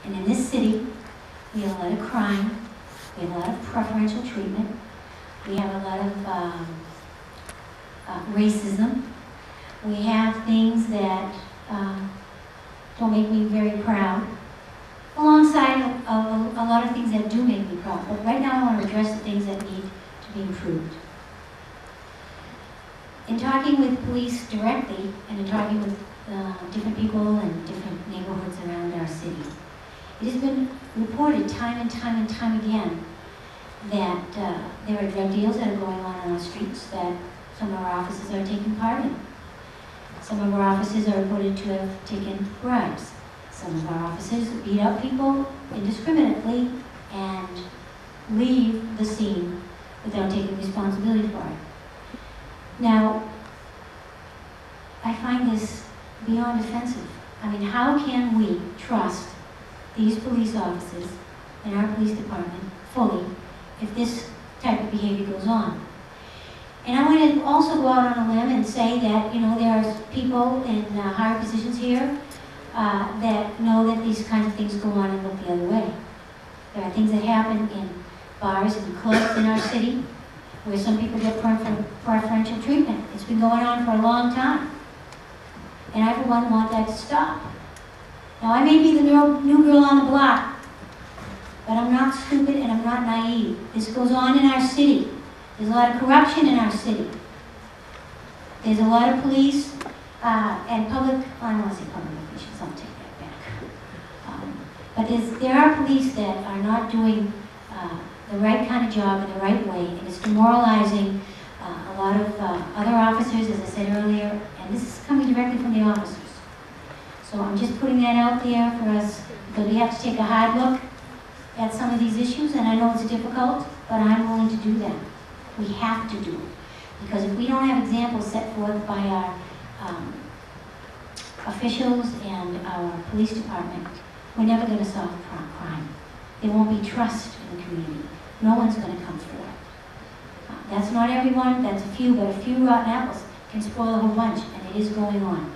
And in this city, we have a lot of crime, we have a lot of preferential treatment, we have a lot of racism, we have things that don't make me very proud, alongside of a lot of things that do make me proud. But right now I want to address the things that need to be improved. In talking with police directly, and in talking with different people in different neighborhoods around our city, it has been reported time and time and time again that there are drug deals that are going on our streets that some of our officers are taking part in. Some of our officers are reported to have taken bribes. Some of our officers beat up people indiscriminately and leave the scene without taking responsibility for it. Now, I find this beyond offensive. I mean, how can we trust these police officers in our police department fully if this type of behavior goes on? And I want to also go out on a limb and say that, you know, there are people in higher positions here that know that these kinds of things go on and look the other way. There are things that happen in bars and clubs in our city where some people get preferential treatment. It's been going on for a long time. And I, for one, want that to stop. Now, I may be the new girl on the block, but I'm not stupid and I'm not naive. This goes on in our city. There's a lot of corruption in our city. There's a lot of police and public, I don't want to say public officials, I'll take that back. But there are police that are not doing the right kind of job in the right way, and it's demoralizing a lot of other officers, as I said earlier, and this is coming directly from the officers. So I'm just putting that out there for us, because we have to take a hard look at some of these issues, and I know it's difficult, but I'm willing to do that. We have to do it, because if we don't have examples set forth by our officials and our police department, we're never going to solve crime. There won't be trust in the community. No one's going to come forward. That's not everyone, that's a few, but a few rotten apples can spoil a whole bunch, and it is going on.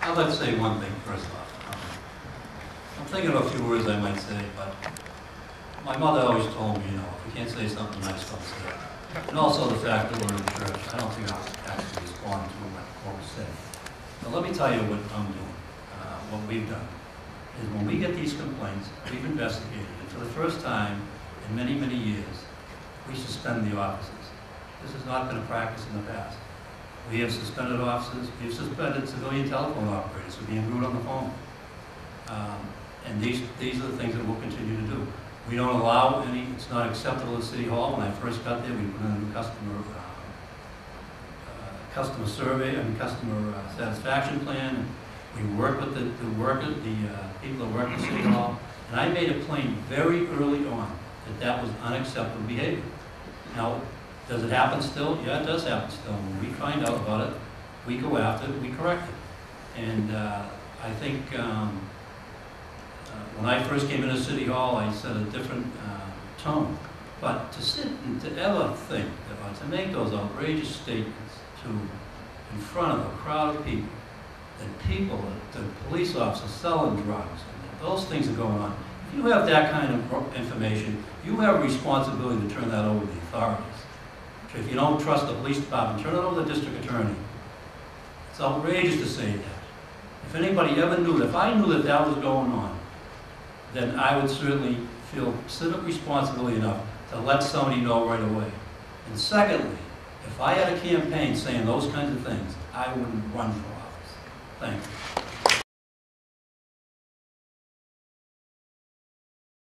I'd like to say one thing first off. I'm thinking of a few words I might say, but my mother always told me, you know, if you can't say something nice, don't say it. And also the fact that we're in church, I don't think I'm actually responding to what we say. So let me tell you what I'm doing, what we've done, is when we get these complaints, we've investigated, and for the first time in many, many years, we suspend the officers. This has not been a practice in the past. We have suspended officers, we've suspended civilian telephone operators for being rude on the phone. And these are the things that we'll continue to do. We don't allow any, it's not acceptable at City Hall. When I first got there, we put in a new customer survey and customer satisfaction plan. We work with the people that work at City Hall. And I made it plain very early on that that was unacceptable behavior. Now, does it happen still? Yeah, it does happen still. When we find out about it, we go after it, we correct it. And I think when I first came into City Hall, I set a different tone. But to sit and to ever think, to make those outrageous statements in front of a crowd of people, that police officers selling drugs, and those things are going on. If you have that kind of information, you have a responsibility to turn that over to the authorities. If you don't trust the police department, turn it over to the district attorney. It's outrageous to say that. If anybody ever knew, if I knew that that was going on, then I would certainly feel civic responsibility enough to let somebody know right away. And secondly, if I had a campaign saying those kinds of things, I wouldn't run for office. Thank you.